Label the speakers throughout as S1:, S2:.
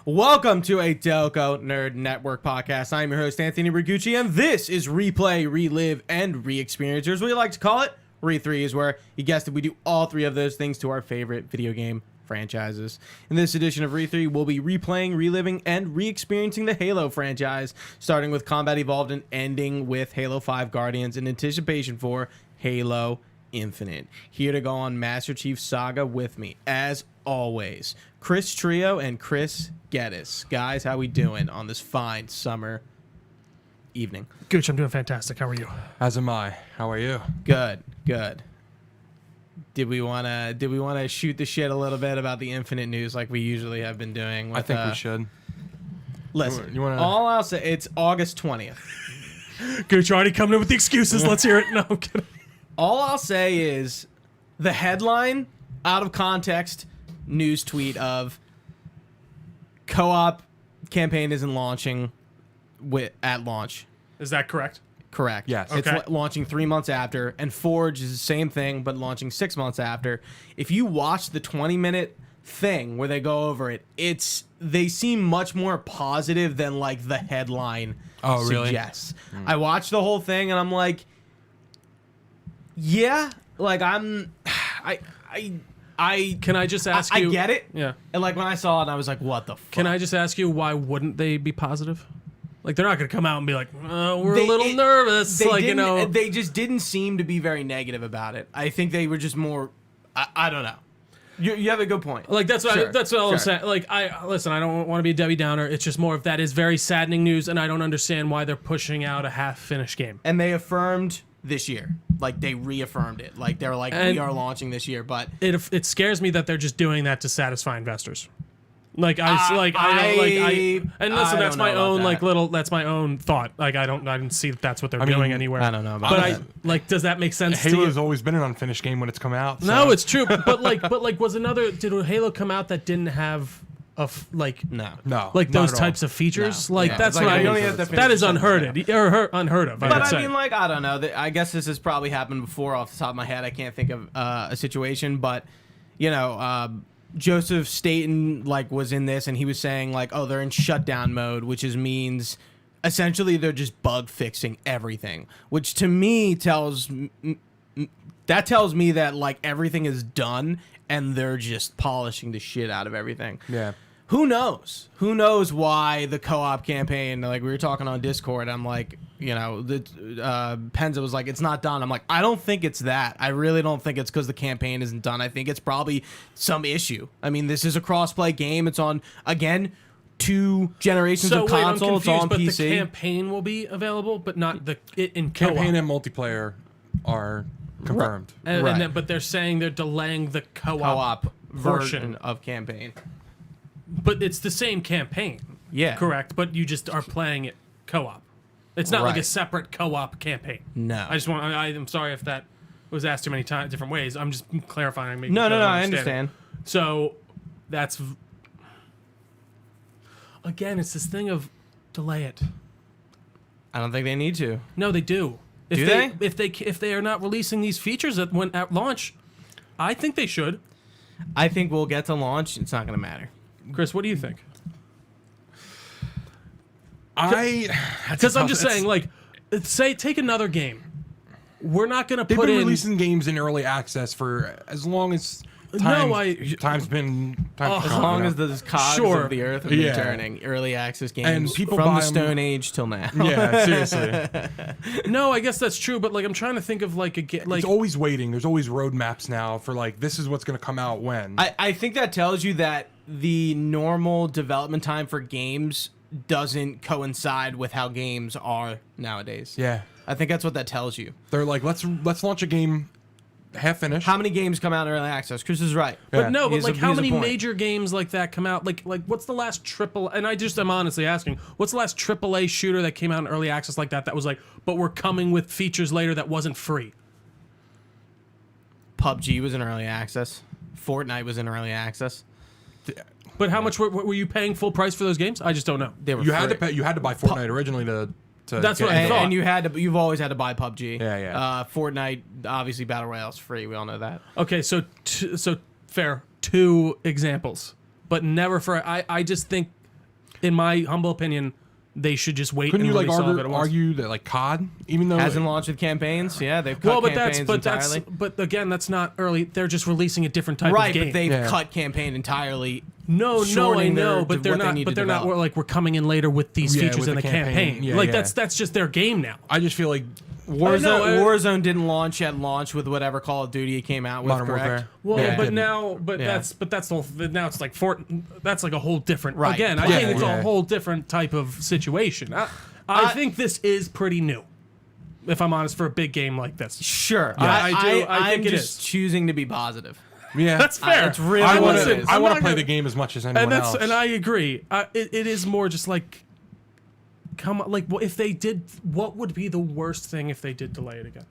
S1: Welcome to a Delco Nerd Network podcast. I'm your host, Anthony Ragucci, and this is Replay, Relive, and Re-Experience, or as we like to call it, Re3, is where, you guessed it, we do all three of those things to our favorite video game franchises. In this edition of Re3, we'll be replaying, reliving, and re-experiencing the Halo franchise, starting with Combat Evolved and ending with Halo 5 Guardians in anticipation for Halo Infinite. Here to go on Master Chief Saga with me, as always, Chris Trio and Chris Geddes. Guys, how we doing on this fine summer evening?
S2: Gooch, I'm doing fantastic. How are you?
S3: As am I. How are you?
S1: Good. Did we wanna shoot the shit a little bit about the Infinite news like we usually have been doing? With,
S3: I think we should.
S1: Listen,
S3: You wanna...
S1: all I'll say, it's August 20th.
S2: Gooch, already coming in with the excuses. Let's hear it. No, I'm kidding.
S1: All I'll say is the headline, out of context, news tweet of co-op campaign isn't launching at launch.
S2: Is that correct?
S1: Correct.
S3: Yes.
S1: It's
S2: Okay.
S1: launching 3 months after, and Forge is the same thing, but launching 6 months after. If you watch the 20-minute thing where they go over it, they seem much more positive than like the headline suggests. I watched the whole thing and I'm like, yeah, like I
S2: Can I just ask you?
S1: I get it.
S2: Yeah.
S1: And like when I saw it, I was like, what the fuck?
S2: Can I just ask you, why wouldn't they be positive? Like, they're not going to come out and be like, we're a little nervous.
S1: They just didn't seem to be very negative about it. I think they were just more, I don't know. You have a good point.
S2: Like, that's what I'm saying. Like, listen, I don't want to be a Debbie Downer. It's just more of that is very saddening news, and I don't understand why they're pushing out a half-finished game.
S1: And they affirmed this year. Like, they reaffirmed it. Like, they were like, we are launching this year, but
S2: It scares me that they're just doing that to satisfy investors. Like and listen, that's my own that's my own thought. Like I didn't see that's what they're doing anywhere.
S1: I don't know about that.
S2: But does that make sense to you?
S3: Halo's always been an unfinished game when it's come out. So.
S2: No, it's true. But did Halo come out that didn't have
S1: no,
S2: like those types of features?
S1: No.
S2: like
S1: Yeah.
S2: that's
S1: Like,
S2: what
S1: you
S2: I
S1: only
S2: mean.
S1: have to finish
S2: That is
S1: the
S2: unheard
S1: sentence,
S2: of. Unheard of.
S1: But I mean, like, I don't know. I guess this has probably happened before off the top of my head. I can't think of a situation, but you know, Joseph Staten was in this, and he was saying like, oh, they're in shutdown mode, which means essentially they're just bug fixing everything, which to me tells me that like everything is done and they're just polishing the shit out of everything.
S3: Yeah.
S1: Who knows? Who knows why the co-op campaign, like we were talking on Discord, I'm like, you know, Penza was like, it's not done. I'm like, I don't think it's that. I really don't think it's because the campaign isn't done. I think it's probably some issue. I mean, this is a cross-play game. It's on, again, 2 generations of console. It's on
S2: but
S1: PC.
S2: The campaign will be available, but not in co-op.
S3: Campaign and multiplayer are confirmed.
S2: Right. But they're saying they're delaying the co-op
S1: version of campaign.
S2: But it's the same campaign.
S1: Yeah.
S2: Correct. But you just are playing it co-op. It's not like a separate co-op campaign.
S1: No.
S2: I'm sorry if that was asked too many times, different ways. I'm just clarifying.
S1: No, I understand.
S2: So that's, again, it's this thing of delay it.
S1: I don't think they need to.
S2: No, they do. If they are not releasing these features at launch, I think they should.
S1: I think we'll get to launch. It's not going to matter.
S2: Chris, what do you think?
S3: Because
S2: I'm just saying, like, take another game. We're not going to
S3: They've
S2: put
S3: been
S2: in
S3: releasing games in early access for as long as time's been
S1: as long as the cogs of the earth have been turning. Early access games
S3: and people
S1: from
S3: buy
S1: the Stone Age till now.
S3: Yeah, seriously.
S2: No, I guess that's true, but like I'm trying to think of like
S3: it's always waiting. There's always roadmaps now for like this is what's going to come out when.
S1: I think that tells you that the normal development time for games doesn't coincide with how games are nowadays.
S3: Yeah,
S1: I think that's what that tells you.
S3: They're like, let's launch a game half finished.
S1: How many games come out in early access? Chris is right.
S2: But no, but like how many major games like that come out? Like what's the last I'm honestly asking, what's the last AAA shooter that came out in early access like that was like, but we're coming with features later that wasn't free?
S1: PUBG was in early access. Fortnite was in early access.
S2: But how much were you paying full price for those games? I just don't know.
S1: They were
S3: you had to buy Fortnite originally to
S2: that's what I thought.
S1: And you've always had to buy PUBG.
S3: Yeah.
S1: Fortnite, obviously, Battle Royale's free. We all know that.
S2: Okay, so fair. 2 examples, but never for. I just think in my humble opinion, they should just wait.
S3: Couldn't
S2: and
S3: you like
S2: release all of it at once.
S3: argue that like COD, even though
S1: Hasn't launched with campaigns. Yeah, they've cut campaigns entirely.
S2: But again, that's not early. They're just releasing a different type of game.
S1: But they've cut campaign entirely.
S2: No, I know, but they're not. But they're not like we're coming in later with these features
S3: with
S2: in the campaign.
S3: Yeah,
S2: like that's just their game now.
S3: I just feel like
S1: Warzone didn't launch at launch with whatever Call of Duty it came out with.
S3: Modern
S1: correct?
S3: Warfare.
S2: Well,
S3: Yeah,
S2: but now, that's the whole. Now it's like that's like a whole different.
S1: Right.
S2: Again, I think it's a whole different type of situation. I think this is pretty new, if I'm honest, for a big game like this.
S1: Sure.
S2: Yeah, I do. I think
S1: I'm
S2: it
S1: just
S2: is.
S1: choosing to be positive.
S3: Yeah,
S2: That's fair.
S1: It's really
S3: I
S1: what
S3: want
S1: it is.
S3: to play the game as much as anyone else.
S2: And I agree. It is more just like, come on, like if they did, what would be the worst thing if they did delay it again?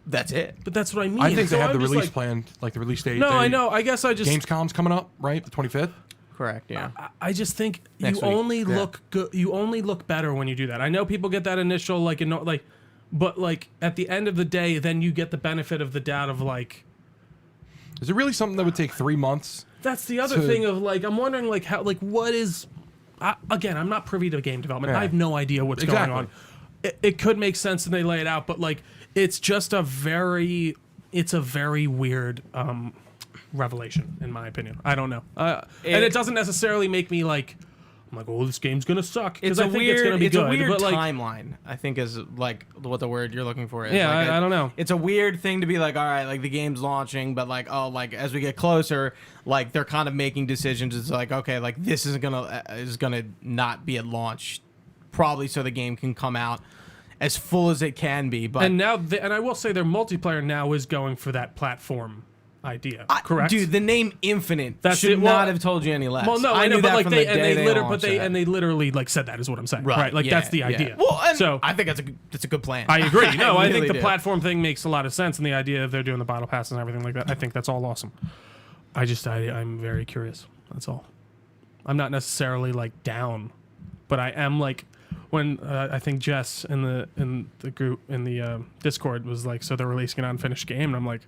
S1: That's it.
S2: But that's what I mean.
S3: I think
S2: So
S3: they have
S2: I'm
S3: the
S2: just
S3: release
S2: like,
S3: plan, like the release date.
S2: No, I know. I guess I just
S3: Gamescom's coming up, right? The 25th.
S1: Correct. Yeah.
S2: I just think
S1: Next
S2: you
S1: week.
S2: only look good. You only look better when you do that. I know people get that initial but like at the end of the day, then you get the benefit of the doubt of like.
S3: Is it really something that would take 3 months?
S2: That's the other thing of like I'm wondering like how like what is. Again, I'm not privy to game development.
S3: Yeah.
S2: I have no idea what's going on. It could make sense and they lay it out, but like it's just a very weird revelation in my opinion. I don't know, and it doesn't necessarily make me like. I'm like, oh, this game's gonna suck because I think it's gonna be good.
S1: It's a weird
S2: but like,
S1: timeline. I think is like what the word you're looking for is.
S2: Yeah,
S1: like
S2: I don't know.
S1: It's a weird thing to be like, all right, like the game's launching, but like, oh, like as we get closer, like they're kind of making decisions. It's like, okay, like this is gonna not be at launch, probably so the game can come out as full as it can be. But
S2: and now, and I will say their multiplayer now is going for that platform idea. Correct,
S1: dude. The name Infinite
S2: That's
S1: should
S2: it. Well,
S1: not have told you any less.
S2: Well, no,
S1: I
S2: know,
S1: knew
S2: but
S1: that
S2: like
S1: from
S2: they
S1: the
S2: and
S1: day
S2: they
S1: launched
S2: literally like said that is what I'm saying. Right, like
S1: yeah,
S2: that's the
S1: yeah.
S2: idea.
S1: Well, and
S2: so
S1: I think that's a good plan.
S2: I agree. No, I think
S1: really
S2: the
S1: do.
S2: platform thing makes a lot of sense, and the idea of they're doing the battle passes and everything like that. I think that's all awesome. I'm very curious. That's all. I'm not necessarily like down, but I am like when I think Jess in the group in the Discord was like, so they're releasing an unfinished game, and I'm like,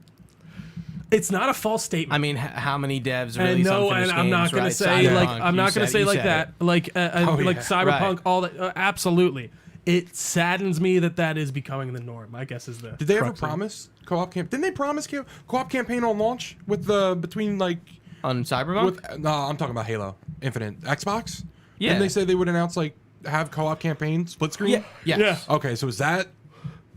S2: it's not a false statement.
S1: I mean, how many devs
S2: And
S1: release
S2: no,
S1: unfinished
S2: and I'm not
S1: games,
S2: gonna
S1: right?
S2: say
S1: Cyberpunk,
S2: like I'm not gonna say
S1: you
S2: like
S1: said
S2: that,
S1: it.
S2: like like Cyberpunk,
S1: right.
S2: all that. Absolutely, it saddens me that is becoming the norm. I guess is the.
S3: Did they ever
S2: crux of it.
S3: promise co-op camp? Didn't they promise co-op campaign on launch with the between like
S1: On Cyberpunk?
S3: with? No, I'm talking about Halo Infinite Xbox.
S1: Yeah.
S3: Didn't they say they would announce like have co-op campaign split screen?
S1: Yeah. Yes.
S2: Yeah.
S3: Okay, so is that?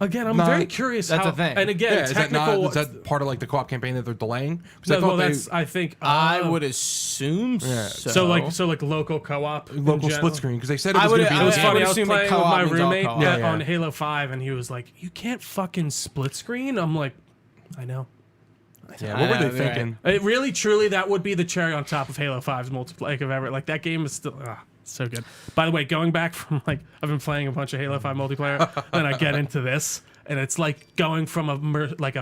S2: Again, I'm
S3: Not-
S2: very curious.
S1: That's
S2: how,
S1: the thing.
S2: And again,
S3: Yeah, is that not?
S2: technical.
S3: Is that part of like the co-op campaign that they're delaying? 'Cause I
S2: no,
S3: thought
S2: well,
S3: they-
S2: that's I think.
S1: I would assume so.
S2: So like local co-op, in
S3: local
S2: general.
S3: split screen because they said it
S1: I
S3: was
S1: would-
S3: going to be.
S2: It was
S1: I
S2: funny.
S1: would
S2: I was
S1: assume
S2: playing
S1: that
S2: with
S1: co-op
S2: my
S1: means all
S2: roommate
S1: co-op.
S3: Yeah.
S2: on Halo 5, and he was like, "You can't fucking split screen." I'm like, "I know."
S3: Yeah, what were
S1: I
S3: they
S1: know,
S3: thinking?
S2: It really, truly, that would be the cherry on top of Halo 5's multiplayer if ever. Like that game is still so good. By the way, going back from like I've been playing a bunch of Halo 5 multiplayer, then I get into this, and it's like going from a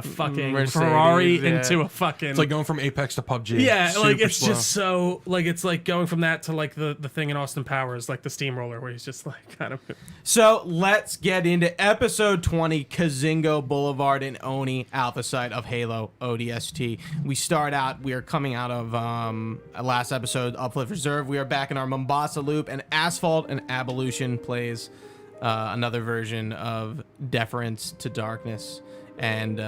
S2: fucking
S1: Mercedes,
S2: Ferrari
S1: yeah.
S2: into a fucking
S3: It's like going from Apex to PUBG.
S2: yeah, like
S3: Super
S2: it's
S3: slow.
S2: just so like it's like going from that to like the thing in Austin Powers, like the steamroller, where he's just like kind of.
S1: So let's get into episode 20, Kizingo Boulevard in Oni, alpha site of Halo ODST. We are coming out of last episode, Uplift Reserve. We are back in our Mombasa loop, and Asphalt and Abolution plays another version of Deference to Darkness. And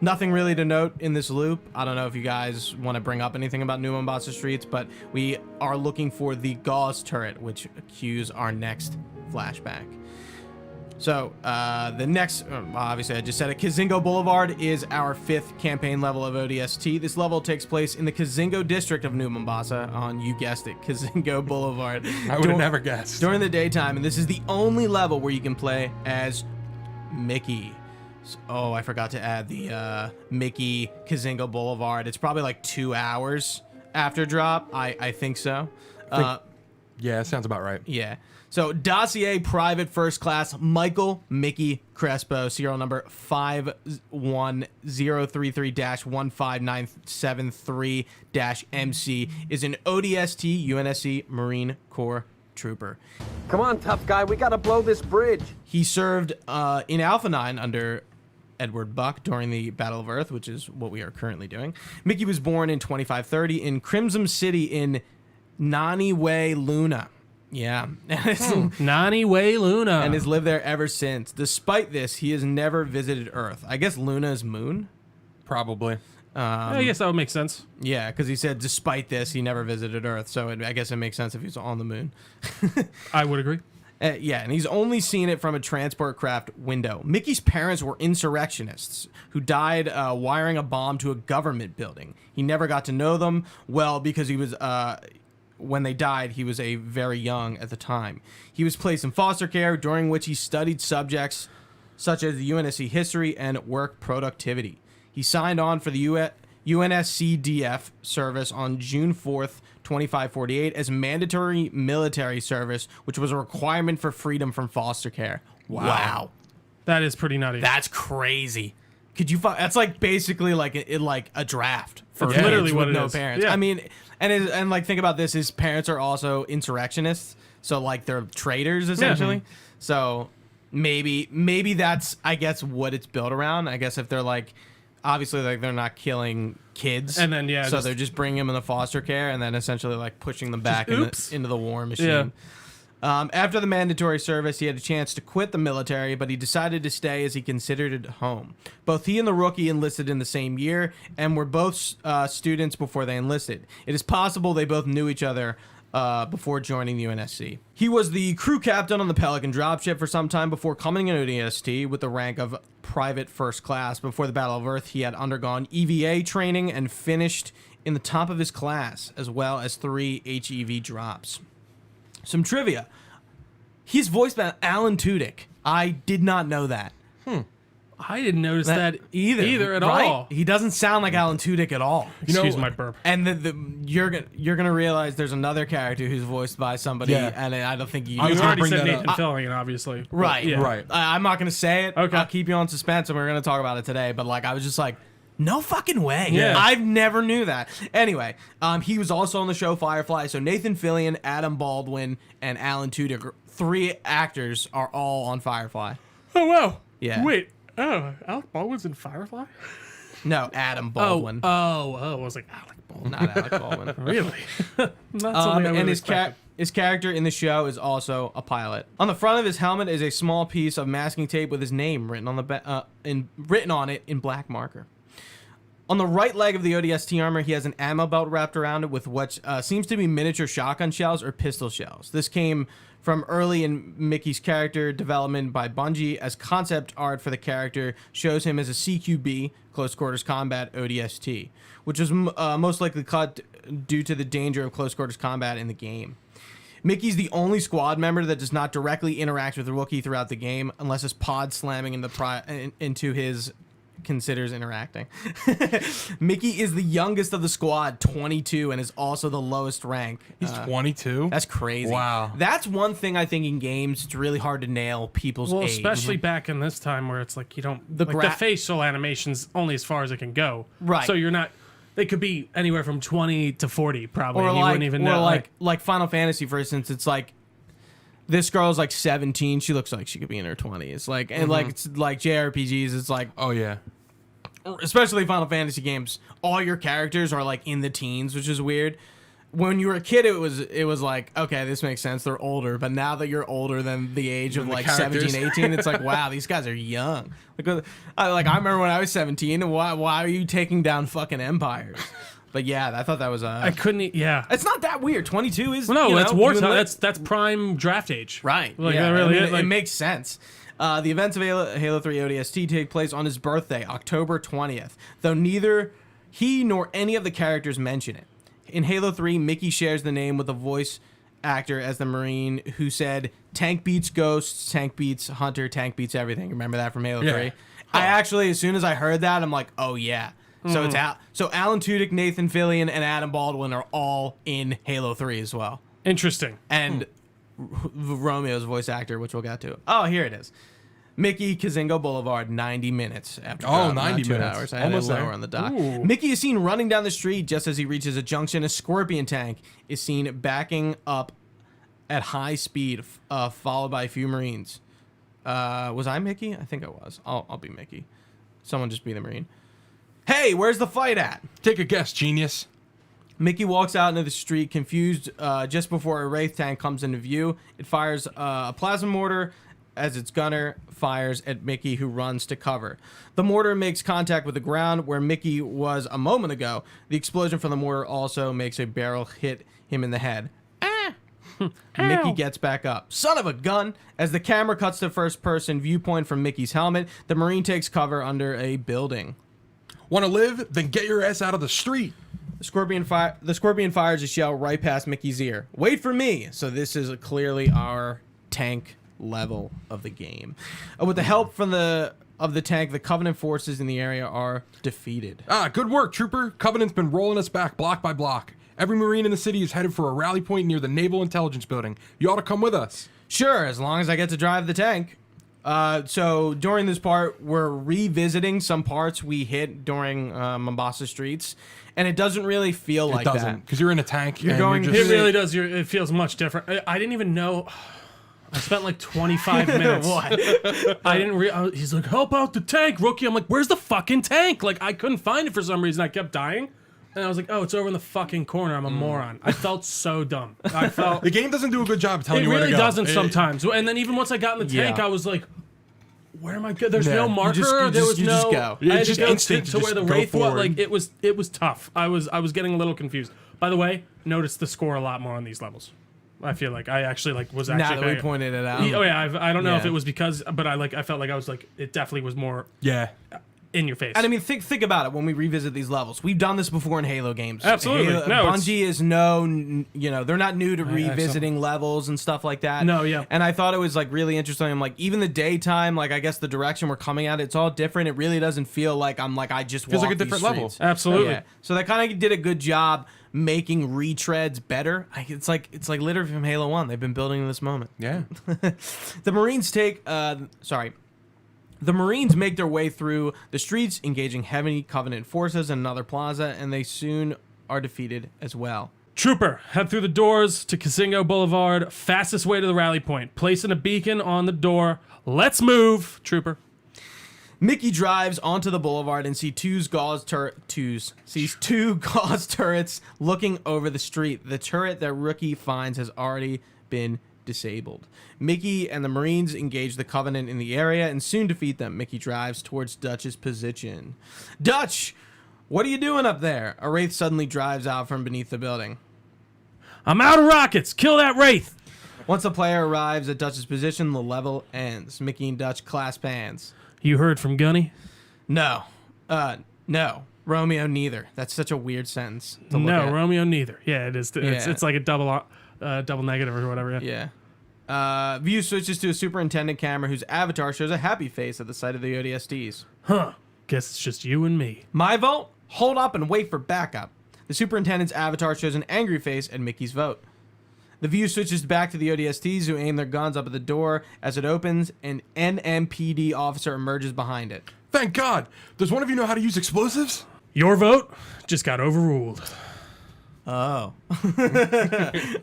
S1: nothing really to note in this loop. I don't know if you guys want to bring up anything about New Mombasa streets, but we are looking for the Gauze turret, which cues our next flashback. So the next, obviously I just said it, Kizingo Boulevard is our 5th campaign level of ODST. This level takes place in the Kizingo district of New Mombasa on, you guessed it, Kizingo Boulevard.
S3: I would have never guessed.
S1: During the daytime, and this is the only level where you can play as Mickey. Oh, I forgot to add the Mickey Kizingo Boulevard. It's probably like 2 hours after drop. I think so.
S3: Yeah, sounds about right.
S1: Yeah. So, Dossier Private First Class Michael Mickey Crespo, serial number 51033-15973-MC, is an ODST UNSC Marine Corps trooper.
S4: Come on, tough guy, we gotta blow this bridge.
S1: He served in Alpha 9 under Edward Buck during the Battle of Earth, which is what we are currently doing. Mickey was born in 2530 in Crimson City in Nani Way Luna. Yeah.
S2: Nani Way Luna.
S1: And has lived there ever since. Despite this, he has never visited Earth. I guess Luna is moon?
S3: Probably.
S2: I guess that would make sense.
S1: Yeah, because he said despite this, he never visited Earth. So I guess it makes sense if he's on the moon.
S2: I would agree.
S1: Yeah, and he's only seen it from a transport craft window. Mickey's parents were insurrectionists who died wiring a bomb to a government building. He never got to know them well because he was... when they died, he was a very young at the time. He was placed in foster care, during which he studied subjects such as UNSC history and work productivity. He signed on for the UNSCDF service on June 4th, 2548 as mandatory military service, which was a requirement for freedom from foster care. Wow.
S2: That is pretty nutty.
S1: That's crazy. Could you that's like basically like a draft for
S2: That's
S1: kids
S2: literally what
S1: with
S2: it
S1: no
S2: is.
S1: parents.
S2: Yeah.
S1: I mean, and like think about this, his parents are also insurrectionists, so like they're traitors essentially.
S2: Mm-hmm.
S1: So maybe that's, I guess, what it's built around. I guess if they're like, obviously like they're not killing kids,
S2: And then,
S1: so they're just bringing them in the foster care and then essentially like pushing them back into the war machine.
S2: Yeah.
S1: After the mandatory service, he had a chance to quit the military, but he decided to stay as he considered it home. Both he and the rookie enlisted in the same year and were both students before they enlisted. It is possible they both knew each other before joining the UNSC. He was the crew captain on the Pelican dropship for some time before coming in ODST with the rank of Private First Class. Before the Battle of Earth, he had undergone EVA training and finished in the top of his class, as well as 3 HEV drops. Some trivia. He's voiced by Alan Tudyk. I did not know that.
S2: I didn't notice that either at
S1: right?
S2: all.
S1: He doesn't sound like Alan Tudyk at all.
S2: Excuse my burp.
S1: And you're gonna realize there's another character who's voiced by somebody, and I don't think you.
S3: I was
S2: You've
S3: gonna
S2: already
S3: bring
S2: said
S3: that
S2: Nathan
S3: up.
S2: Fillion, obviously.
S1: Right,
S2: Yeah.
S3: Right.
S1: I'm not gonna say it.
S2: Okay.
S1: I'll keep you on suspense, and we're gonna talk about it today. But like, I was just like, no fucking way.
S2: Yeah.
S1: I've never knew that. Anyway, he was also on the show Firefly. So Nathan Fillion, Adam Baldwin, and Alan Tudyk, 3 actors, are all on Firefly.
S2: Oh, wow.
S1: Yeah.
S2: Wait. Oh, Alec Baldwin's in Firefly?
S1: No, Adam Baldwin,
S2: Oh, I was like, Alec Baldwin.
S1: not Alec Baldwin.
S2: Really? Not something I would
S1: And
S2: have
S1: his
S2: expected.
S1: his character in the show is also a pilot. On the front of his helmet is a small piece of masking tape with his name written on written on it in black marker. On the right leg of the ODST armor, he has an ammo belt wrapped around it with what seems to be miniature shotgun shells or pistol shells. This came from early in Mickey's character development by Bungie, as concept art for the character shows him as a CQB, Close Quarters Combat ODST, which was most likely cut due to the danger of close quarters combat in the game. Mickey's the only squad member that does not directly interact with the rookie throughout the game, unless his pod slamming into his considers interacting. Mickey is the youngest of the squad, 22, and is also the lowest rank.
S3: He's 22?
S1: That's crazy.
S3: Wow.
S1: That's one thing I think in games it's really hard to nail people's age.
S2: Especially back in this time where it's like you don't the facial animation's only as far as it can go.
S1: Right.
S2: So you're not. They could be anywhere from 20 to 40 probably.
S1: Or
S2: and you wouldn't even know.
S1: like Final Fantasy, for instance. It's like this girl's like 17. She looks like she could be in her 20s. Like and like it's like JRPGs. It's like,
S3: Oh, yeah.
S1: especially Final Fantasy games, all your characters are like in the teens, which is weird. When you were a kid, it was like, okay, this makes sense. They're older, but now that you're older than the age of like 17, 18, it's like, wow, these guys are young. I remember when I was 17, and why are you taking down fucking empires? But yeah, I thought that was
S2: I couldn't. Yeah.
S1: It's not that weird. 22 is
S2: That's wartime. That's prime draft age.
S1: Right.
S2: Like,
S1: yeah,
S2: really,
S1: it makes sense. The events of Halo 3 ODST take place on his birthday, October 20th, though neither he nor any of the characters mention it. In Halo 3, Mickey shares the name with the voice actor as the Marine who said, "Tank beats ghosts, tank beats hunter, tank beats everything." Remember that from Halo 3? I actually, as soon as I heard that, I'm like, oh yeah. So it's so Alan Tudyk, Nathan Fillion, and Adam Baldwin are all in Halo 3 as well.
S2: Interesting.
S1: And Romeo's voice actor, which we'll get to. Oh, here it is. Mickey, Kizingo Boulevard, 90 minutes after.
S3: 90
S1: 2
S3: minutes.
S1: hours. I had
S3: Almost
S1: it lower
S3: there.
S1: on the dock.
S2: Ooh.
S1: Mickey is seen running down the street just as he reaches a junction. A scorpion tank is seen backing up at high speed, followed by a few Marines. Was I Mickey? I think I was. I'll be Mickey. Someone just be the Marine. Hey, where's the fight at?
S3: Take a guess, genius.
S1: Mickey walks out into the street, confused just before a Wraith tank comes into view. It fires a plasma mortar as its gunner fires at Mickey, who runs to cover. The mortar makes contact with the ground where Mickey was a moment ago. The explosion from the mortar also makes a barrel hit him in the head. Mickey gets back up. Son of a gun! As the camera cuts to first-person viewpoint from Mickey's helmet, the Marine takes cover under a building.
S3: Want to live? Then get your ass out of the street.
S1: The Scorpion fires a shell right past Mickey's ear. Wait for me! So this is clearly our tank level of the game. With the help from the tank, the Covenant forces in the area are defeated.
S3: Good work, Trooper. Covenant's been rolling us back block by block. Every Marine in the city is headed for a rally point near the Naval Intelligence Building. You ought to come with us.
S1: Sure, as long as I get to drive the tank. So during this part, we're revisiting some parts we hit during Mombasa Streets, and it doesn't really feel like that. It doesn't,
S3: because you're in a tank.
S1: It
S2: really does. It feels much different. I didn't even know. I spent like 25 minutes.
S1: What?
S2: I didn't. He's like, help out the tank, rookie. I'm like, where's the fucking tank? Like, I couldn't find it for some reason. I kept dying. And I was like, oh, it's over in the fucking corner. I'm a moron. I felt so dumb. I felt
S3: the game doesn't do a good job of telling you where to go.
S2: It really doesn't sometimes. And then even once I got in the tank, I was like, where am I going? There's no marker. There was no.
S1: Just go.
S2: I had to go to where the Wraith was. Like, it was tough. I was getting a little confused. By the way, notice the score a lot more on these levels. I feel like I actually was actually.
S1: Now that we pointed it out.
S2: Oh yeah, I don't know if it was because, but I felt like I was like, it definitely was more.
S3: Yeah.
S2: In your face.
S1: And I mean, think about it when we revisit these levels. We've done this before in Halo games.
S2: Absolutely.
S1: Bungie is they're not new to revisiting levels and stuff like that.
S2: No, yeah.
S1: And I thought it was like really interesting. I'm like, even the daytime, like I guess the direction we're coming at, it's all different. It really doesn't feel like I just
S3: feels like a
S1: these
S3: different level.
S1: streets.
S2: Absolutely.
S1: Yeah. So they kind of did a good job making retreads better. It's like literally from Halo 1. They've been building this moment.
S3: Yeah.
S1: The Marines make their way through the streets, engaging heavy Covenant forces in another plaza, and they soon are defeated as well.
S2: Trooper, head through the doors to Kizingo Boulevard, fastest way to the rally point. Placing a beacon on the door. Let's move, Trooper.
S1: Mickey drives onto the boulevard and sees two Gauss turrets looking over the street. The turret that Rookie finds has already been disabled. Mickey and the Marines engage the Covenant in the area and soon defeat them. Mickey drives towards Dutch's position. Dutch, what are you doing up there? A Wraith suddenly drives out from beneath the building.
S2: I'm out of rockets. Kill that Wraith.
S1: Once the player arrives at Dutch's position, the level ends. Mickey and Dutch clasp hands.
S2: You heard from Gunny?
S1: No. No. Romeo neither. That's such a weird sentence to look
S2: No,
S1: at.
S2: Romeo neither. Yeah, it is. It's like a double negative or whatever.
S1: Yeah. View switches to a superintendent camera whose avatar shows a happy face at the sight of the ODSTs.
S2: Huh. Guess it's just you and me.
S1: My vote? Hold up and wait for backup. The superintendent's avatar shows an angry face at Mickey's vote. The view switches back to the ODSTs, who aim their guns up at the door. As it opens, an NMPD officer emerges behind it.
S3: Thank God. Does one of you know how to use explosives?
S2: Your vote just got overruled.
S1: Oh.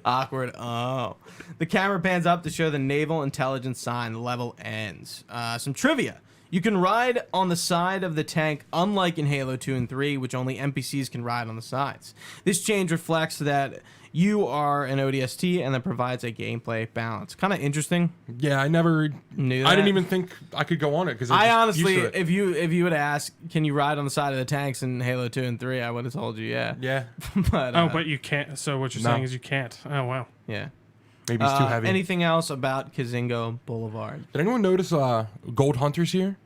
S1: Awkward. Oh. The camera pans up to show the Naval Intelligence sign. The level ends. Some trivia. You can ride on the side of the tank, unlike in Halo 2 and 3, which only NPCs can ride on the sides. This change reflects that you are an ODST, and that provides a gameplay balance. Kind of interesting.
S3: Yeah, I never
S1: knew that.
S3: I didn't even think I could go on it because
S1: I honestly, if you would ask, can you ride on the side of the tanks in Halo 2 and 3, I would have told you, yeah.
S3: Yeah.
S1: But
S2: you can't. So what you're saying is you can't. Oh wow.
S1: Yeah.
S3: Maybe it's too heavy.
S1: Anything else about Kizingo Boulevard?
S3: Did anyone notice Gold Hunters here?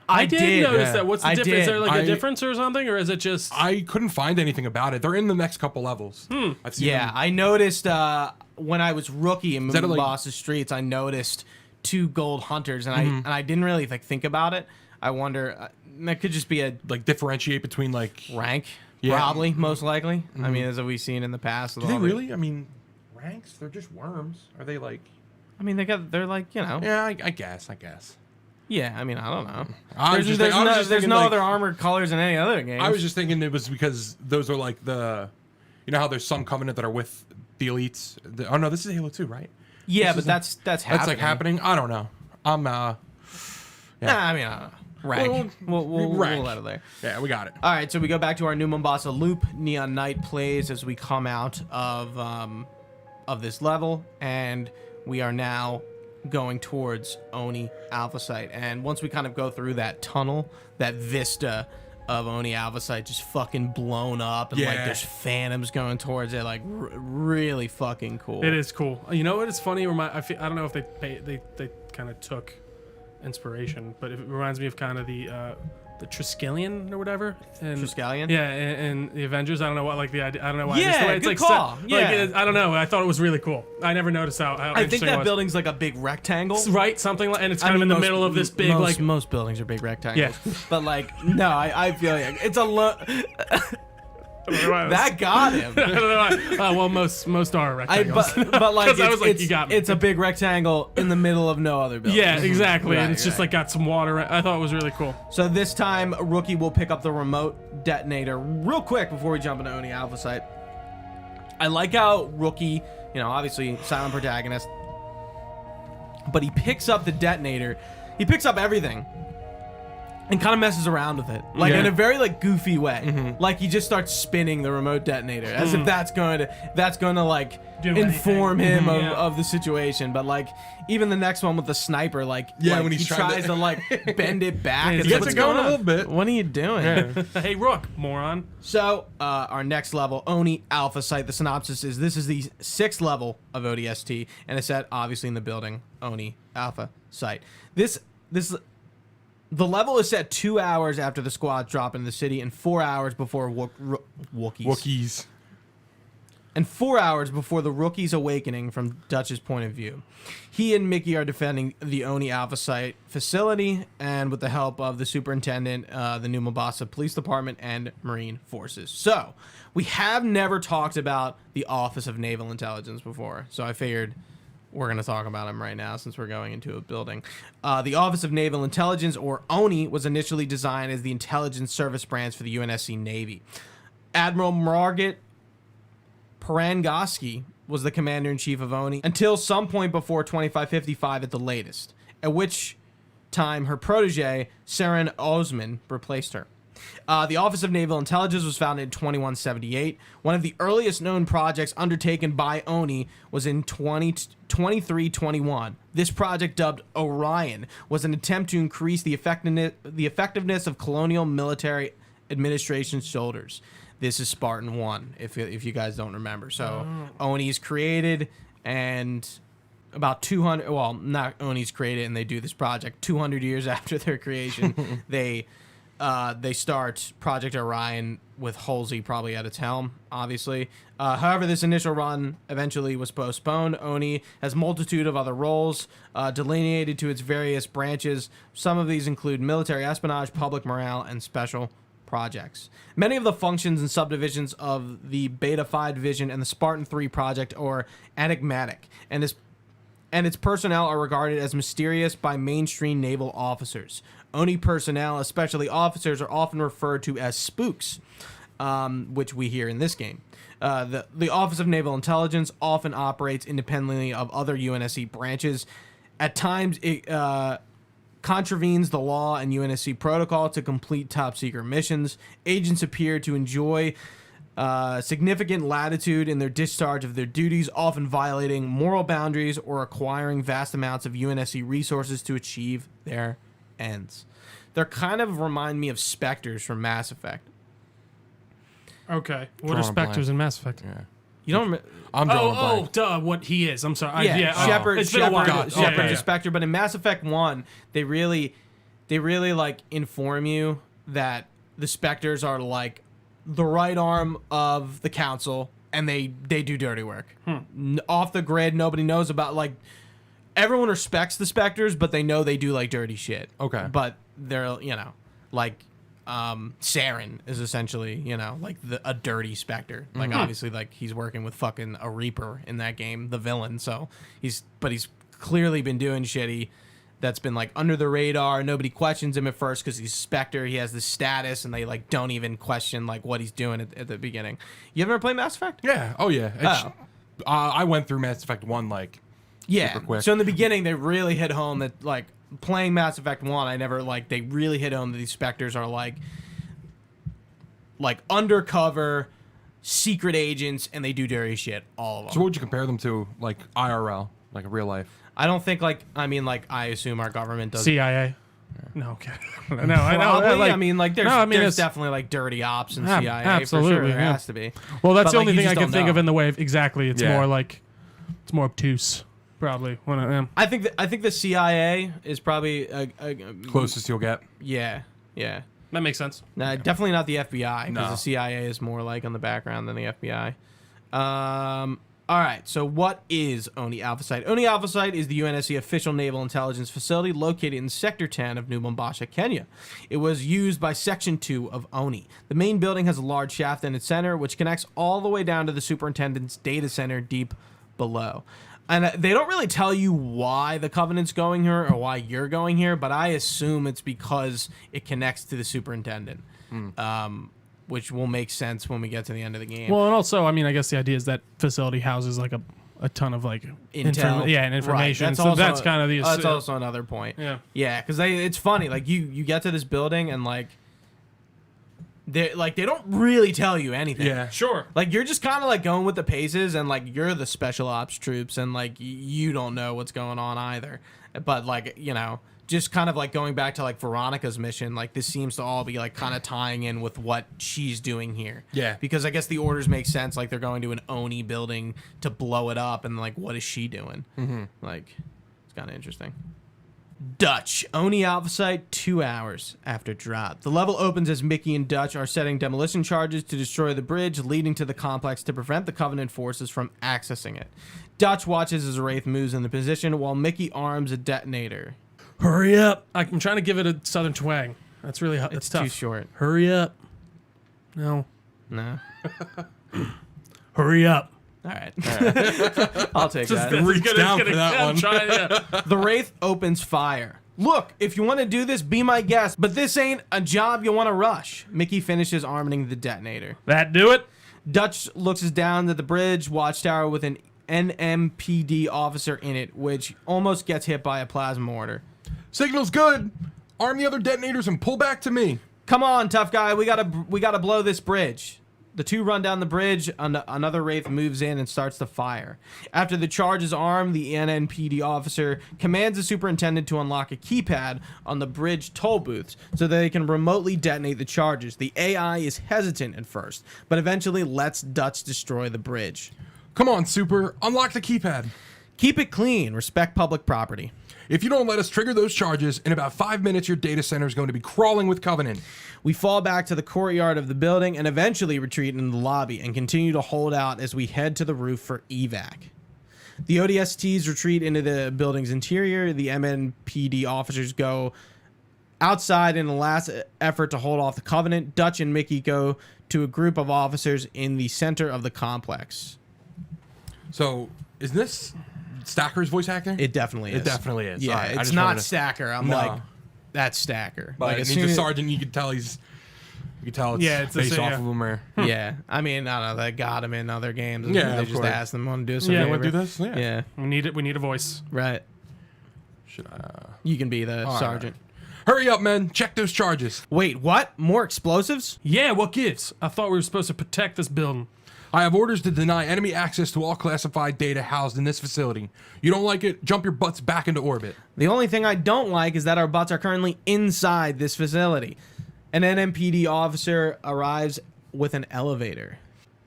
S1: I
S2: did notice that. What's the difference?
S1: Did.
S2: Is there like a difference or something, or is it just?
S3: I couldn't find anything about it. They're in the next couple levels. I've seen them.
S1: I noticed when I was rookie in moving
S3: like,
S1: Boss's Streets, I noticed 2 Gold Hunters, and I didn't really think about it. I wonder that could just be a
S3: differentiate between
S1: rank, probably most likely. I mean, as we've seen in the past.
S3: Do they really? I mean, ranks? They're just worms. Are they like?
S1: I mean, they're like
S3: Yeah, I guess.
S1: Yeah, I mean, I don't know.
S3: There's
S1: no other armored colors in any other game.
S3: I was just thinking it was because those are like you know how there's some Covenant that are with the elites. Oh no, this is Halo 2, right?
S1: Yeah, but that's happening.
S3: That's like happening. I don't know.
S1: Yeah. Nah, I mean, I don't know. rank. We'll
S3: rank.
S1: let it there.
S3: Yeah, we got it.
S1: All right, so we go back to our new Mombasa loop. Neon Night plays as we come out of this level, and we are now going towards Oni Alpha Site. And once we kind of go through that tunnel, that vista of Oni Alpha Site just fucking blown up, and like there's phantoms going towards it, like really fucking cool.
S2: It is cool. You know what? It's funny. I don't know if they kind of took inspiration, but it reminds me of kind of the Triskelion or whatever. And
S1: Triskelion?
S2: Yeah, and the Avengers. I don't know what like the idea. I don't know why.
S1: Yeah,
S2: just the way it's
S1: good
S2: like
S1: call.
S2: set,
S1: Yeah.
S2: like I don't know. I thought it was really cool. I never noticed how
S1: I think
S2: interesting it
S1: that
S2: was.
S1: building's like a big rectangle.
S2: Right, something like, and it's kind of in the middle of this big
S1: most buildings are big rectangles.
S2: Yeah.
S1: But like, no, I feel like it's that got him.
S2: I don't know why. Well, most are rectangles.
S1: But like,
S2: I was like, you got me.
S1: It's a big rectangle in the middle of no other building.
S2: Yeah, exactly.
S1: Right,
S2: and it's just like got some water. I thought it was really cool.
S1: So this time, Rookie will pick up the remote detonator real quick before we jump into Oni Alpha Site. I like how Rookie, obviously silent protagonist, but he picks up the detonator. He picks up everything and kind of messes around with it, like in a very like goofy way. Like he just starts spinning the remote detonator as if that's going to like inform him of the situation. But like even the next one with the sniper, like
S3: when
S1: he tries to like bend it back.
S2: Yeah,
S1: It's
S2: he
S1: like,
S2: gets
S1: what's
S2: it going
S1: going
S3: a
S1: on?
S3: little bit.
S1: What are you doing?
S2: Hey, Rook, moron.
S1: So our next level, Oni Alpha Site. The synopsis is this is the 6th level of ODST, and it's set obviously in the building Oni Alpha Site. The level is set 2 hours after the squads drop into the city, and 4 hours before
S3: Wookiees.
S1: And 4 hours before the Rookie's awakening from Dutch's point of view. He and Mickey are defending the Oni Alpha Site facility, and with the help of the superintendent, the New Mombasa Police Department, and Marine Forces. So, we have never talked about the Office of Naval Intelligence before, so I figured we're going to talk about him right now since we're going into a building. The Office of Naval Intelligence, or ONI, was initially designed as the intelligence service branch for the UNSC Navy. Admiral Margaret Parangoski was the commander-in-chief of ONI until some point before 2555 at the latest, at which time her protege, Saren Osman, replaced her. The Office of Naval Intelligence was founded in 2178. One of the earliest known projects undertaken by ONI was in 2321. This project, dubbed Orion, was an attempt to increase the effectiveness of colonial military administration's shoulders. This is Spartan 1, if you guys don't remember. So ONI is created, and about 200, well, not ONI's created, and they do this project 200 years after their creation. They start Project Orion with Halsey probably at its helm, obviously. However, this initial run eventually was postponed. ONI has a multitude of other roles delineated to its various branches. Some of these include military espionage, public morale, and special projects. Many of the functions and subdivisions of the Beta Phi division and the Spartan 3 project are enigmatic, and its personnel are regarded as mysterious by mainstream naval officers. ONI personnel, especially officers, are often referred to as spooks, which we hear in this game. The Office of Naval Intelligence often operates independently of other UNSC branches. At times, it contravenes the law and UNSC protocol to complete top-secret missions. Agents appear to enjoy significant latitude in their discharge of their duties, often violating moral boundaries or acquiring vast amounts of UNSC resources to achieve their ends. They're kind of remind me of Spectres from Mass Effect.
S2: Okay. What
S3: Drawing
S2: are
S3: a
S2: Spectres
S3: blank.
S2: in Mass Effect?
S3: Yeah.
S1: You don't remember?
S3: I'm drawing a blank.
S2: Duh, what he is. I'm sorry.
S1: Shepard.
S2: It's been a while.
S3: God,
S1: Shepard's
S3: okay.
S1: a Spectre, but in Mass Effect 1, they really like inform you that the Spectres are like the right arm of the Council, and they do dirty work. Off the grid, nobody knows about, like, everyone respects the Spectres, but they know they do like dirty shit.
S3: Okay.
S1: But they're, like Saren is essentially, like a dirty Spectre. Like obviously like he's working with fucking a Reaper in that game, the villain. So he's clearly been doing shitty that's been like under the radar. Nobody questions him at first because he's Spectre. He has this status, and they like don't even question like what he's doing at the beginning. You ever play Mass Effect?
S3: Yeah. Oh, yeah. I went through Mass Effect 1 like super quick.
S1: So in the beginning, they really hit home that like playing Mass Effect 1, I never like they really hit home that these Spectres are like undercover secret agents, and they do dirty shit, all of them.
S3: So what would you compare them to, like IRL, like real life?
S1: I don't think I assume our government does.
S2: CIA. No, okay. No, I know.
S1: Probably. There's
S2: it's-
S1: definitely like dirty ops and
S2: Yeah,
S1: CIA
S2: absolutely,
S1: for sure. There
S2: yeah.
S1: has to be.
S2: Well, that's
S1: But,
S2: the only
S1: you
S2: thing I
S1: just
S2: can
S1: don't
S2: think
S1: know.
S2: of in the way of exactly. It's
S3: Yeah.
S2: more like it's more obtuse, probably. When I am.
S1: I think the CIA is probably
S3: Closest you'll get.
S1: yeah.
S2: That makes sense.
S1: No, definitely not the FBI, because
S3: No.
S1: the CIA is more like on the background than the FBI. All right, so what is ONI Alpha Site? ONI Alpha Site is the UNSC official naval intelligence facility located in Sector 10 of New Mombasa, Kenya. It was used by Section 2 of ONI. The main building has a large shaft in its center, which connects all the way down to the superintendent's data center deep below. And they don't really tell you why the Covenant's going here or why you're going here, but I assume it's because it connects to the superintendent, which will make sense when we get to the end of the game.
S2: Well, and also, I mean, I guess the idea is that facility houses like a ton of like
S1: Intel.
S2: and information.
S1: Right.
S2: So that's kind of the.
S1: That's also another point.
S2: Yeah.
S1: Because it's funny. Like you get to this building and like they don't really tell you anything.
S3: Yeah.
S2: Sure.
S1: Like you're just kind of like going with the paces, and like you're the special ops troops, and like you don't know what's going on either. But like just kind of like going back to like Veronica's mission, like this seems to all be like kind of tying in with what she's doing here.
S3: Yeah.
S1: Because I guess the orders make sense. Like they're going to an ONI building to blow it up, and like what is she doing? Like it's kind of interesting. Dutch. ONI Alpha Site 2 hours after drop. The level opens as Mickey and Dutch are setting demolition charges to destroy the bridge leading to the complex to prevent the Covenant forces from accessing it. Dutch watches as Wraith moves into position while Mickey arms a detonator.
S2: Hurry up! I'm trying to give it a southern twang. That's really that's
S1: It's
S2: tough.
S1: too short.
S2: Hurry up! No.
S1: No.
S2: Hurry up!
S1: All right. I'll take that.
S3: Reach down for that one.
S1: The Wraith opens fire. Look, if you want to do this, be my guest, but this ain't a job you want to rush. Mickey finishes arming the detonator.
S2: That do it?
S1: Dutch looks down at the bridge watchtower with an NMPD officer in it, which almost gets hit by a plasma mortar.
S3: Signal's good. Arm the other detonators and pull back to me.
S1: Come on, tough guy. We gotta blow this bridge. The two run down the bridge. Another Wraith moves in and starts to fire. After the charge is armed, the NNPD officer commands the superintendent to unlock a keypad on the bridge toll booths so that they can remotely detonate the charges. The AI is hesitant at first, but eventually lets Dutch destroy the bridge.
S3: Come on, Super. Unlock the keypad.
S1: Keep it clean. Respect public property.
S3: If you don't let us trigger those charges, in about 5 minutes, your data center is going to be crawling with Covenant.
S1: We fall back to the courtyard of the building and eventually retreat into the lobby and continue to hold out as we head to the roof for evac. The ODSTs retreat into the building's interior. The MNPD officers go outside in the last effort to hold off the Covenant. Dutch and Mickey go to a group of officers in the center of the complex.
S3: So, is this Stacker's voice actor?
S1: It definitely is.
S3: It definitely is.
S1: Yeah,
S3: All right, I
S1: it's
S3: just
S1: not
S3: wanted to-
S1: Stacker. I'm
S3: No.
S1: like, that's Stacker.
S3: But
S1: Like,
S3: as
S1: as
S3: he's
S1: soon
S3: a
S1: as-
S3: sergeant, you could tell it's
S2: Yeah, it's the
S3: based
S2: same,
S3: off
S2: yeah.
S3: of him. Or,
S1: yeah, I mean, I don't know. They got him in other games.
S3: Yeah,
S1: They
S3: of
S1: just
S3: course.
S1: asked them, want to do us a
S2: Yeah,
S1: favor?
S3: want to do this? Yeah.
S1: Yeah,
S2: We need it. We need a voice.
S1: right.
S3: Should I?
S1: You can be the
S3: right.
S1: sergeant.
S3: Hurry up, men. Check those charges.
S1: Wait, what? More explosives?
S2: Yeah, what gives? I thought we were supposed to protect this building.
S3: I have orders to deny enemy access to all classified data housed in this facility. You don't like it? Jump your butts back into orbit.
S1: The only thing I don't like is that our butts are currently inside this facility. An NMPD officer arrives with an elevator.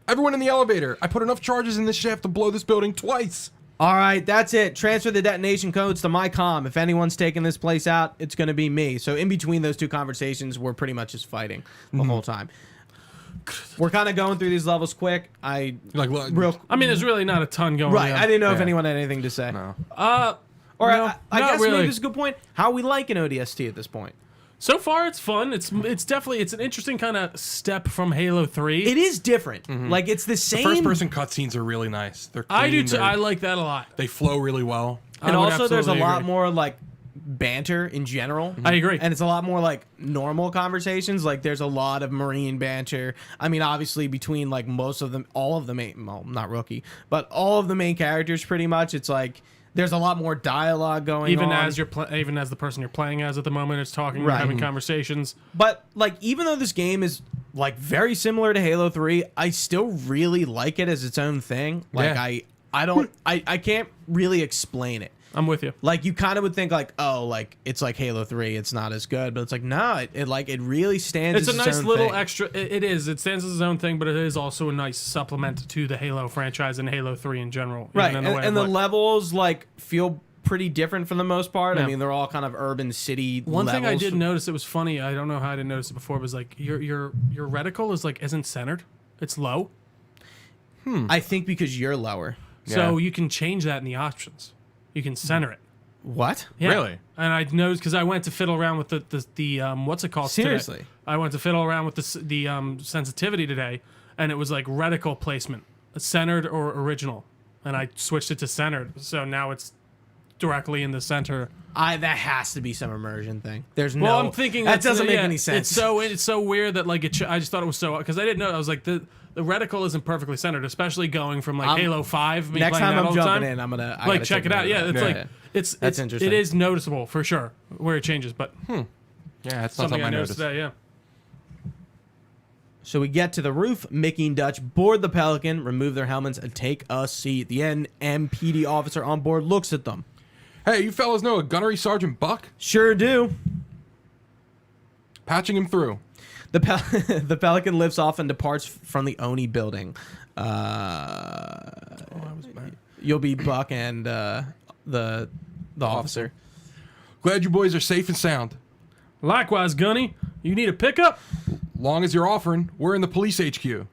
S3: Everyone in the elevator. I put enough charges in this shaft to blow this building twice.
S1: All right, that's it. Transfer the detonation codes to my comm. If anyone's taking this place out, it's going to be me. So in between those two conversations, we're pretty much just fighting the whole time. We're kind of going through these levels quick.
S3: Like, look,
S1: Real
S2: I mean, there's really not a ton going
S1: right.
S2: on.
S1: I didn't know if
S3: Yeah.
S1: anyone had anything to say.
S3: No.
S1: Or
S2: No,
S1: I
S2: not
S1: guess
S2: really.
S1: maybe this is a good point. How we like an ODST at this point?
S2: So far, it's fun. It's definitely an interesting kind of step from Halo 3.
S1: It is different. Like it's the same.
S3: First-person cutscenes are really nice. They're clean,
S2: I do too.
S3: they're-
S2: I like that a lot.
S3: They flow really well.
S1: and
S2: I would
S1: also there's a
S2: absolutely
S1: lot
S2: agree.
S1: more like banter in general.
S2: I agree.
S1: And it's a lot more like normal conversations. Like there's a lot of Marine banter. I mean, obviously between like most of them, all of the main, well, not Rookie, but all of the main characters pretty much. It's like There's a lot more dialogue going
S2: even
S1: on.
S2: even as the person you're playing as at the moment is talking,
S1: Right.
S2: having conversations.
S1: But like, even though this game is like very similar to Halo 3, I still really like it as its own thing. Like
S3: Yeah.
S1: I can't really explain it.
S2: I'm with you.
S1: Like, you kind of would think like, oh, like it's like Halo 3, it's not as good, but it's like, no, it really stands.
S2: It's
S1: as
S2: a
S1: its
S2: nice
S1: own
S2: little
S1: thing.
S2: extra. It is. It stands as its own thing, but it is also a nice supplement to the Halo franchise and Halo 3 in general.
S1: Right,
S2: even in the way
S1: and
S2: of
S1: the
S2: like-
S1: levels like feel pretty different for the most part. I
S2: Yeah.
S1: mean, they're all kind of urban city.
S2: One thing I
S1: levels.
S2: did notice, it was funny. I don't know how I didn't notice it before. Was like your reticle is like isn't centered. It's low.
S1: I think because you're lower.
S2: So
S3: Yeah.
S2: you can change that in the options. You can center it.
S1: What?
S2: Yeah.
S3: Really?
S2: And I noticed because I went to fiddle around with the what's it called? today.
S1: Seriously?
S2: I went to fiddle around with the sensitivity today, and it was like reticle placement, centered or original, and I switched it to centered. So now it's directly in the center.
S1: That has to be some immersion thing. There's no.
S2: Well, I'm thinking
S1: that
S2: that's-
S1: doesn't make
S2: yeah,
S1: any sense.
S2: It's so weird that like I just thought it was so because I didn't know. I was like the reticle isn't perfectly centered, especially going from like Halo 5. Me
S1: Next
S2: playing
S1: time
S2: that
S1: I'm
S2: all the
S1: jumping
S2: time.
S1: in, I'm gonna I
S2: like
S1: gotta
S2: check
S1: take
S2: it out.
S1: note
S2: Yeah,
S1: of
S2: it's
S1: that.
S2: like it's
S1: That's
S2: it's
S1: interesting.
S2: It is noticeable for sure where it changes, but
S3: Yeah, that's not
S2: something
S3: something
S2: I
S3: I
S2: noticed
S3: noticed.
S2: today. Yeah.
S1: So we get to the roof. Mickey and Dutch board the Pelican, remove their helmets, and take a seat. The NMPD officer on board looks at them.
S3: Hey, you fellas know a gunnery Sergeant Buck?
S1: Sure do.
S3: Patching him through.
S1: The Pelican lifts off and departs from the ONI building. You'll be Buck and the officer.
S3: Glad you boys are safe and sound.
S2: Likewise, Gunny, you need a pickup?
S3: Long as you're offering, we're in the police HQ.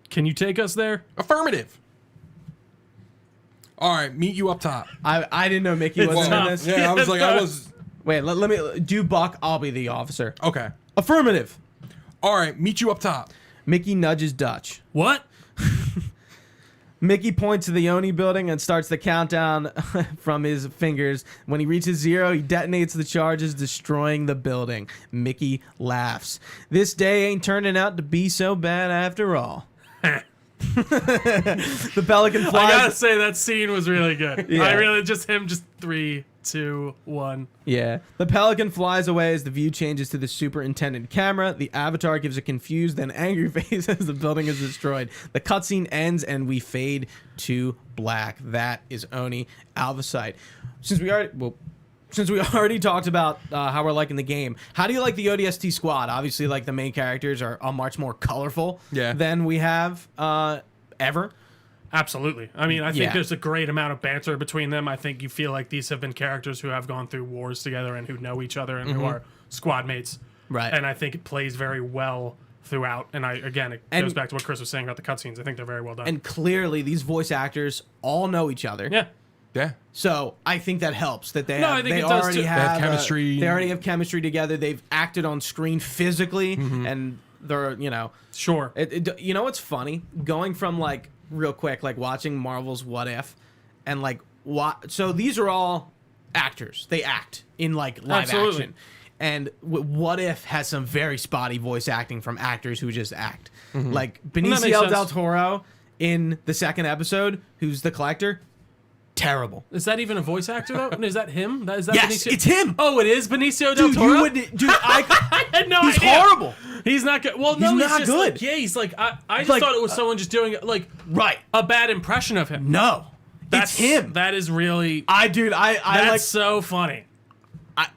S2: Can you take us there?
S3: Affirmative. All right, meet you up top.
S1: I didn't know Mickey wasn't in
S2: tough.
S1: this.
S3: Yeah, I was like, I was.
S1: Wait, let me do Buck. I'll be the officer.
S3: Okay.
S1: Affirmative.
S3: All right, meet you up top.
S1: Mickey nudges Dutch.
S2: What?
S1: Mickey points to the ONI building and starts the countdown from his fingers. When he reaches 0, he detonates the charges, destroying the building. Mickey laughs. This day ain't turning out to be so bad after all. The Pelican
S2: I
S1: flies.
S2: gotta say that scene was really good.
S1: Yeah.
S2: I really just 3, 2, 1.
S1: Yeah. The Pelican flies away as the view changes to the superintendent camera. The avatar gives a confused and angry face as the building is destroyed. The cutscene ends and we fade to black. That is Oni Alvasite. Since we already talked about how we're liking the game, how do you like the ODST squad? Obviously, like the main characters are much more colorful than we have ever.
S2: Absolutely. I mean, I think
S1: Yeah.
S2: there's a great amount of banter between them. I think you feel like these have been characters who have gone through wars together and who know each other and who are squad mates.
S1: Right.
S2: And I think it plays very well throughout. And it goes back to what Chris was saying about the cutscenes. I think they're very well done.
S1: And clearly, these voice actors all know each other.
S2: yeah.
S3: Yeah.
S1: So I think that helps that they
S2: No,
S1: have,
S2: I think
S1: they
S2: it does
S1: already
S2: too.
S1: have
S3: They have chemistry.
S1: They already have chemistry together. They've acted on screen physically, and they're
S2: Sure.
S1: You know what's funny? Going from like real quick, like watching Marvel's What If, and like so these are all actors. They act in like live
S2: Absolutely.
S1: action. And What If has some very spotty voice acting from actors who just act. Like
S2: makes
S1: Benicio
S2: sense.
S1: del Toro in the second episode, who's the collector. Terrible.
S2: Is that even a voice actor, though? Is that him? Is that
S1: Yes,
S2: Benicio?
S1: it's him.
S2: Oh, it is Benicio del
S1: Dude,
S2: Toro?
S1: you would, dude.
S2: I had no
S1: He's
S2: idea.
S1: horrible.
S2: He's not good. Well, no,
S1: He's
S2: he's
S1: not
S2: just
S1: good.
S2: Like, yeah, he's like, I just
S1: like,
S2: thought it was someone just doing like
S1: Right.
S2: a bad impression of him.
S1: No.
S2: That's
S1: it's him.
S2: That is really.
S1: I
S2: That's
S1: like
S2: so funny.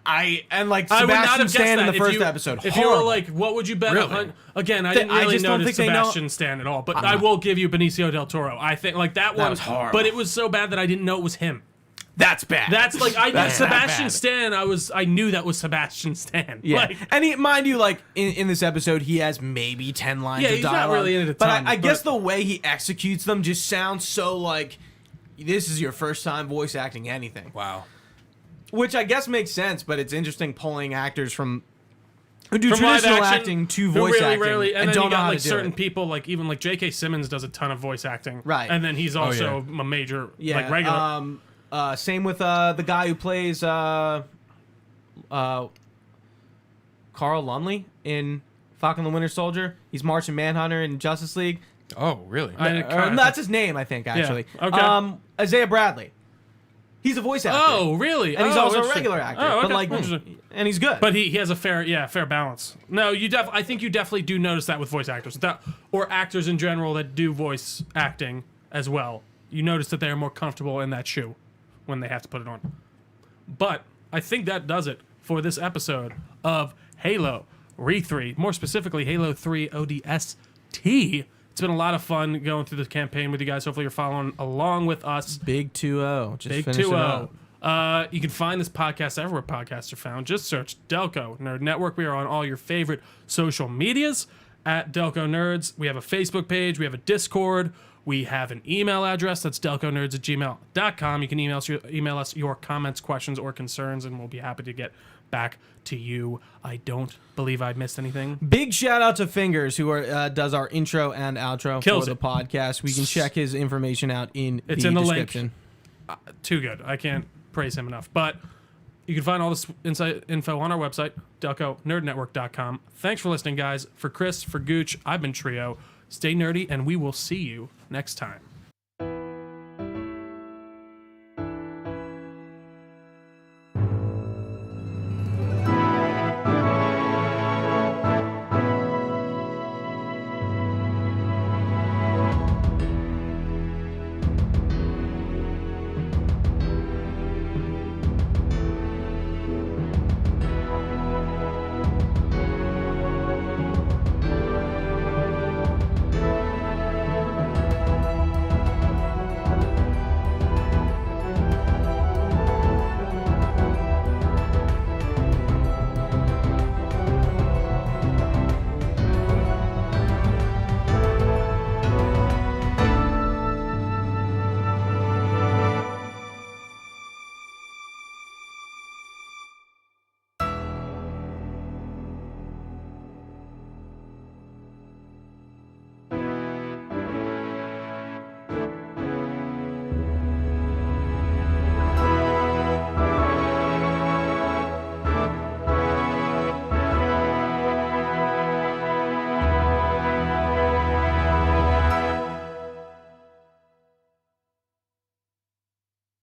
S1: and like
S2: I would not
S1: Sebastian
S2: have guessed
S1: Stan in
S2: that
S1: the
S2: if
S1: first
S2: you,
S1: episode.
S2: If you
S1: Horrible.
S2: were like, what would you bet?
S1: Really?
S2: Again, I
S1: Th-
S2: didn't
S1: I
S2: really
S1: just don't
S2: notice
S1: think they know-
S2: Sebastian Stan at all, but I will give you Benicio del Toro. I think like that one
S1: was horrible.
S2: but it was so bad that I didn't know it was him.
S1: That's bad.
S2: That's like I knew
S1: That's that
S2: Sebastian
S1: bad.
S2: Stan. I knew that was Sebastian Stan.
S1: Yeah,
S2: Like,
S1: and he, mind you, like in this episode, he has maybe 10 lines
S2: Yeah,
S1: of
S2: he's not
S1: dialogue.
S2: really in it a
S1: but
S2: ton,
S1: I guess
S2: but-
S1: the way he executes them just sounds so like this is your first time voice acting anything.
S3: Wow.
S1: Which I guess makes sense, but it's interesting pulling actors from who do
S2: from live
S1: traditional
S2: action,
S1: acting to
S2: who
S1: voice
S2: really
S1: acting
S2: rarely, and then
S1: don't
S2: you
S1: know
S2: got
S1: how
S2: like
S1: to do
S2: certain
S1: it.
S2: people, like even like J.K. Simmons does a ton of voice acting,
S1: Right.
S2: And then he's also a major,
S1: Yeah,
S2: like regular.
S1: Same with the guy who plays Carl Lumley in Falcon the Winter Soldier. He's Martian Manhunter in Justice League.
S3: Oh, really?
S2: I- kinda-
S1: That's his name, I think, actually.
S2: okay.
S1: Isaiah Bradley. He's a voice actor.
S2: Oh, really?
S1: And he's
S2: Oh,
S1: also a
S2: interesting.
S1: regular actor.
S2: Oh, okay.
S1: But like,
S2: Interesting.
S1: and he's good.
S2: But he has a fair balance. No, I think you definitely do notice that with voice actors, or actors in general that do voice acting as well. You notice that they are more comfortable in that shoe when they have to put it on. But I think that does it for this episode of Halo Re3. More specifically, Halo 3 ODST. It's been a lot of fun going through the campaign with you guys. Hopefully you're following along with us.
S1: Big 2-0. Just
S2: Big
S1: finishing
S2: 2-0.
S1: up.
S2: You can find this podcast everywhere podcasts are found. Just search Delco Nerd Network. We are on all your favorite social medias at Delco Nerds. We have a Facebook page. We have a Discord. We have an email address. That's delconerds@gmail.com. You can email us your comments, questions, or concerns, and we'll be happy to get back to you. I don't believe I missed anything.
S1: Big shout out to Fingers, who does our intro and outro
S2: Kills
S1: for the
S2: it.
S1: podcast. We can check his information out in
S2: It's
S1: the
S2: in the
S1: description.
S2: link. Too good. I can't praise him enough. But you can find all this info on our website, delconerdnetwork.com. Thanks for listening, guys. For Chris, for Gooch, I've been Trio. Stay nerdy, and we will see you next time.